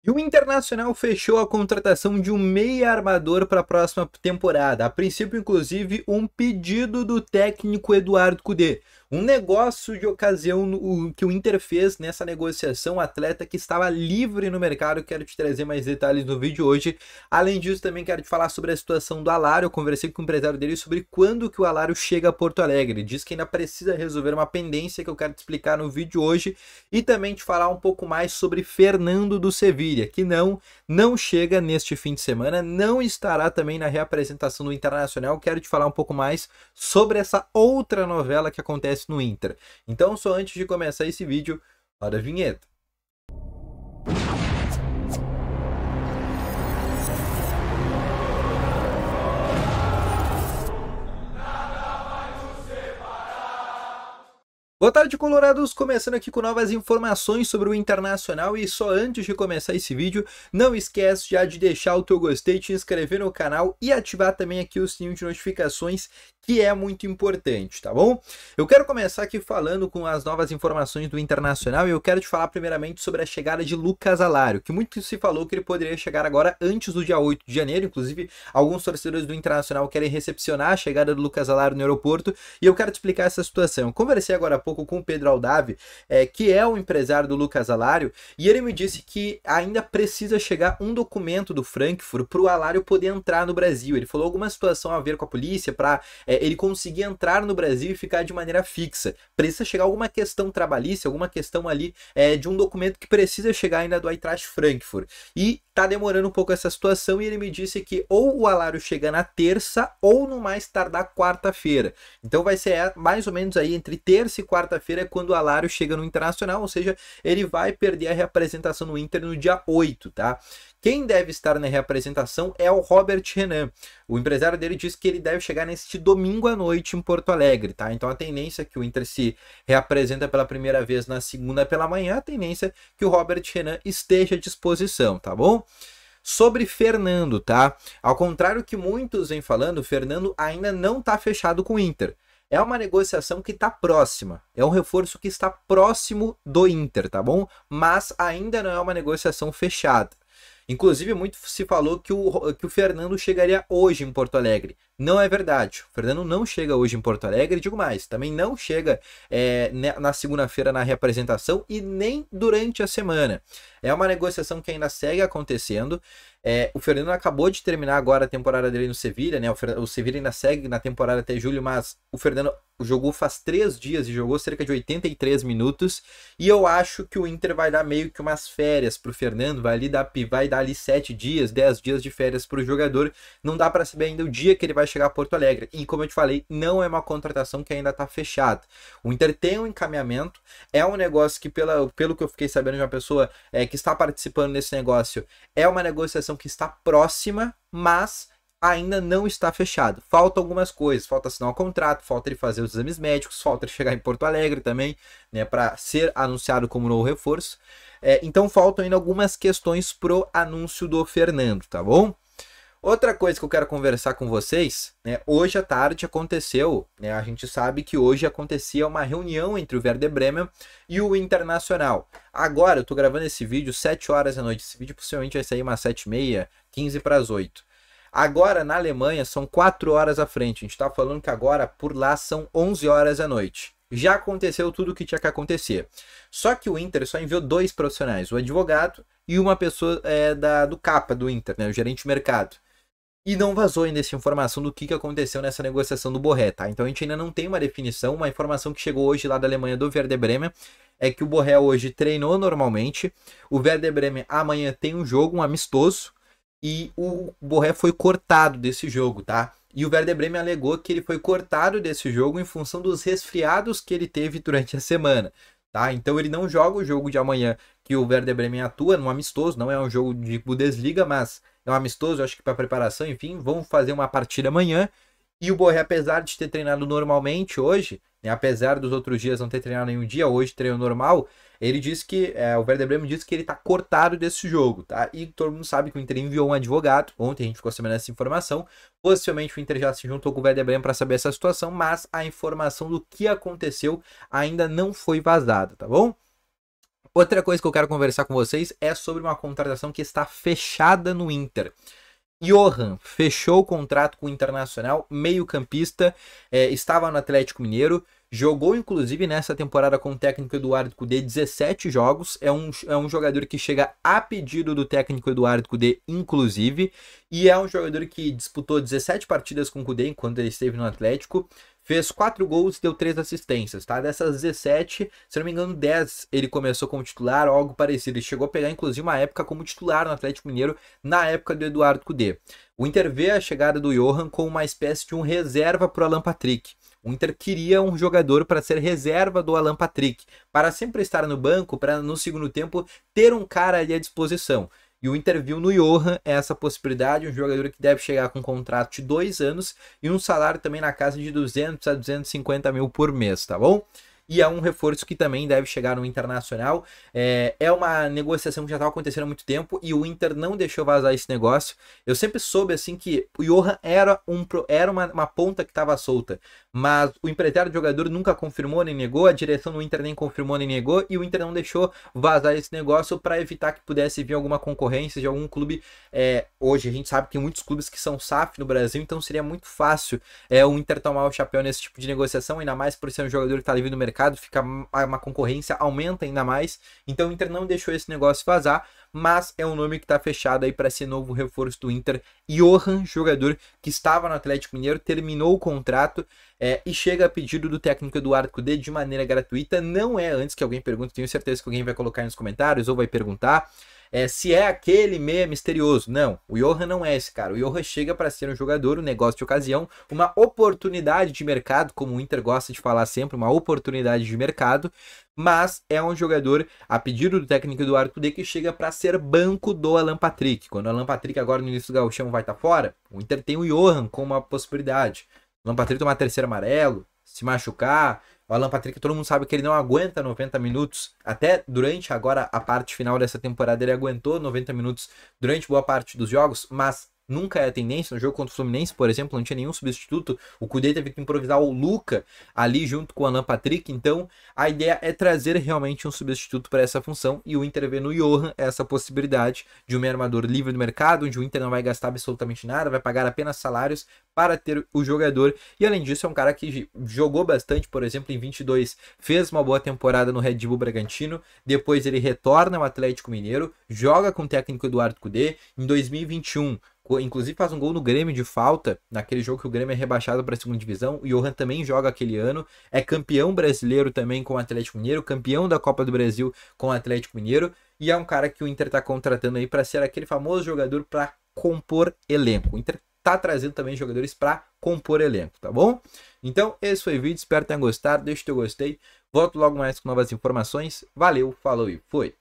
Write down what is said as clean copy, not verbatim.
E o Internacional fechou a contratação de um meia armador para a próxima temporada. A princípio, inclusive, um pedido do técnico Eduardo Cudê. Um negócio de ocasião que o Inter fez nessa negociação, atleta que estava livre no mercado. Quero te trazer mais detalhes no vídeo hoje. Além disso, também quero te falar sobre a situação do Alário. Eu conversei com o empresário dele sobre quando que o Alário chega a Porto Alegre. Ele diz que ainda precisa resolver uma pendência que eu quero te explicar no vídeo hoje. E também te falar um pouco mais sobre Fernando do Sevilha, que não chega neste fim de semana, não estará também na reapresentação do Internacional. Quero te falar um pouco mais sobre essa outra novela que acontece no Inter. Então, só antes de começar esse vídeo, roda a vinheta. Boa tarde, colorados! Começando aqui com novas informações sobre o Internacional. E só antes de começar esse vídeo, não esquece já de deixar o teu gostei, te inscrever no canal e ativar também aqui o sininho de notificações, que é muito importante, tá bom? Eu quero começar aqui falando com as novas informações do Internacional e eu quero te falar primeiramente sobre a chegada de Lucas Alário, que muito se falou que ele poderia chegar agora antes do dia 8 de janeiro. Inclusive, alguns torcedores do Internacional querem recepcionar a chegada do Lucas Alário no aeroporto e eu quero te explicar essa situação. Eu conversei agora há pouco com o Pedro Aldave, que é o empresário do Lucas Alário, e ele me disse que ainda precisa chegar um documento do Frankfurt para o Alário poder entrar no Brasil. Ele falou alguma situação a ver com a polícia para ele conseguir entrar no Brasil e ficar de maneira fixa. Precisa chegar alguma questão trabalhista, alguma questão ali de um documento que precisa chegar ainda do Eintracht Frankfurt. E tá demorando um pouco essa situação, e ele me disse que ou o Alário chega na terça ou no mais tardar quarta-feira. Então vai ser mais ou menos aí entre terça e quarta-feira quando o Alário chega no Internacional, ou seja, ele vai perder a reapresentação no Inter no dia 8, tá? Quem deve estar na reapresentação é o Robert Renan. O empresário dele diz que ele deve chegar neste domingo à noite em Porto Alegre, tá? Então a tendência é que o Inter se reapresenta pela primeira vez na segunda pela manhã, a tendência é que o Robert Renan esteja à disposição, tá bom? Sobre Fernando, tá? Ao contrário que muitos vêm falando, o Fernando ainda não está fechado com o Inter. É uma negociação que está próxima, é um reforço que está próximo do Inter, tá bom? Mas ainda não é uma negociação fechada. Inclusive, muito se falou que o Fernando chegaria hoje em Porto Alegre. Não é verdade. O Fernando não chega hoje em Porto Alegre, digo mais, também não chega na segunda-feira na reapresentação e nem durante a semana. É uma negociação que ainda segue acontecendo. O Fernando acabou de terminar agora a temporada dele no Sevilha, né? O Sevilha ainda segue na temporada até julho, mas o Fernando jogou faz 3 dias e jogou cerca de 83 minutos. E eu acho que o Inter vai dar meio que umas férias pro Fernando, vai dar ali 7 dias, 10 dias de férias pro jogador. Não dá para saber ainda o dia que ele vai chegar a Porto Alegre. E como eu te falei, não é uma contratação que ainda tá fechada. O Inter tem um encaminhamento, é um negócio que, pelo que eu fiquei sabendo de uma pessoa que está participando desse negócio, é uma negociação que está próxima, mas ainda não está fechado. Falta algumas coisas, falta assinar o contrato, falta ele fazer os exames médicos, falta ele chegar em Porto Alegre também, né, para ser anunciado como novo reforço. Então faltam ainda algumas questões pro anúncio do Fernando, tá bom? Outra coisa que eu quero conversar com vocês, né, hoje à tarde aconteceu, né, a gente sabe que hoje acontecia uma reunião entre o Werder Bremen e o Internacional. Agora, eu tô gravando esse vídeo 7 horas da noite, esse vídeo possivelmente vai sair umas 7h30, 15 para as 8. Agora, na Alemanha, são 4 horas à frente, a gente tá falando que agora por lá são 11 horas da noite. Já aconteceu tudo o que tinha que acontecer. Só que o Inter só enviou 2 profissionais, o advogado e uma pessoa do CAPA do Inter, né, o gerente de mercado. E não vazou ainda essa informação do que aconteceu nessa negociação do Borré, tá? Então a gente ainda não tem uma definição. Uma informação que chegou hoje lá da Alemanha do Werder Bremen é que o Borré hoje treinou normalmente. O Werder Bremen amanhã tem um jogo, um amistoso, e o Borré foi cortado desse jogo, tá? E o Werder Bremen alegou que ele foi cortado desse jogo em função dos resfriados que ele teve durante a semana, tá? Então ele não joga o jogo de amanhã que o Werder Bremen atua no amistoso, não é um jogo de Bundesliga, mas é um amistoso, acho que para preparação, enfim, vão fazer uma partida amanhã. E o Borré, apesar de ter treinado normalmente hoje, né, apesar dos outros dias não ter treinado nenhum dia, hoje treino normal, ele disse que, o Werder Bremen disse que ele tá cortado desse jogo, tá? E todo mundo sabe que o Inter enviou um advogado, ontem a gente ficou sabendo essa informação, possivelmente o Inter já se juntou com o Werder Bremen para saber essa situação, mas a informação do que aconteceu ainda não foi vazada, tá bom? Outra coisa que eu quero conversar com vocês é sobre uma contratação que está fechada no Inter. Johan fechou o contrato com o Internacional, meio-campista, estava no Atlético Mineiro, jogou inclusive nessa temporada com o técnico Eduardo Cudê 17 jogos, é um jogador que chega a pedido do técnico Eduardo Cudê, inclusive, e é um jogador que disputou 17 partidas com o Cudê enquanto ele esteve no Atlético, fez 4 gols e deu 3 assistências, tá? Dessas 17, se não me engano, 10 ele começou como titular ou algo parecido. Ele chegou a pegar, inclusive, uma época como titular no Atlético Mineiro, na época do Eduardo Cudê. O Inter vê a chegada do Johan como uma espécie de um reserva para o Alan Patrick. O Inter queria um jogador para ser reserva do Alan Patrick, para sempre estar no banco, para no segundo tempo ter um cara ali à disposição. E o Inter viu no Johan essa possibilidade, um jogador que deve chegar com um contrato de 2 anos e um salário também na casa de 200 a 250 mil por mês, tá bom? E é um reforço que também deve chegar no Internacional. É uma negociação que já estava acontecendo há muito tempo e o Inter não deixou vazar esse negócio. Eu sempre soube assim que o Johan era uma ponta que estava solta, mas o empresário do jogador nunca confirmou nem negou, a direção do Inter nem confirmou nem negou e o Inter não deixou vazar esse negócio para evitar que pudesse vir alguma concorrência de algum clube. Hoje a gente sabe que tem muitos clubes que são SAF no Brasil, então seria muito fácil o Inter tomar o chapéu nesse tipo de negociação, ainda mais por ser um jogador que está livre no mercado, fica uma concorrência, aumenta ainda mais. Então o Inter não deixou esse negócio vazar, mas é um nome que está fechado aí para ser novo reforço do Inter. Johan, jogador que estava no Atlético Mineiro, terminou o contrato e chega a pedido do técnico Eduardo Cudê de maneira gratuita. Não é antes que alguém pergunte, tenho certeza que alguém vai colocar aí nos comentários ou vai perguntar se é aquele meia misterioso. Não, o Johan não é esse cara. O Johan chega para ser um jogador, um negócio de ocasião, uma oportunidade de mercado, como o Inter gosta de falar sempre, uma oportunidade de mercado, mas é um jogador, a pedido do técnico Eduardo Cudê, que chega para ser banco do Alan Patrick. Quando o Alan Patrick agora no início do gauchão vai estar fora, o Inter tem o Johan como uma possibilidade. O Alan Patrick tomar terceiro amarelo, se machucar. O Alan Patrick, todo mundo sabe que ele não aguenta 90 minutos. Até durante agora a parte final dessa temporada ele aguentou 90 minutos durante boa parte dos jogos, mas nunca é a tendência. No jogo contra o Fluminense, por exemplo, não tinha nenhum substituto. O Cudê teve que improvisar o Luca ali junto com o Alan Patrick. Então a ideia é trazer realmente um substituto para essa função e o Inter vê no Johan essa possibilidade de um meio armador livre no mercado, onde o Inter não vai gastar absolutamente nada, vai pagar apenas salários para ter o jogador. E além disso é um cara que jogou bastante, por exemplo, em 22 fez uma boa temporada no Red Bull Bragantino, depois ele retorna ao Atlético Mineiro, joga com o técnico Eduardo Cudê, em 2021 inclusive faz um gol no Grêmio de falta, naquele jogo que o Grêmio é rebaixado para a segunda divisão. O Johan também joga aquele ano, é campeão brasileiro também com o Atlético Mineiro, campeão da Copa do Brasil com o Atlético Mineiro, e é um cara que o Inter está contratando aí para ser aquele famoso jogador para compor elenco. O Inter tá trazendo também jogadores para compor elenco, tá bom? Então esse foi o vídeo, espero que tenham gostado, deixa o teu gostei, volto logo mais com novas informações, valeu, falou e fui!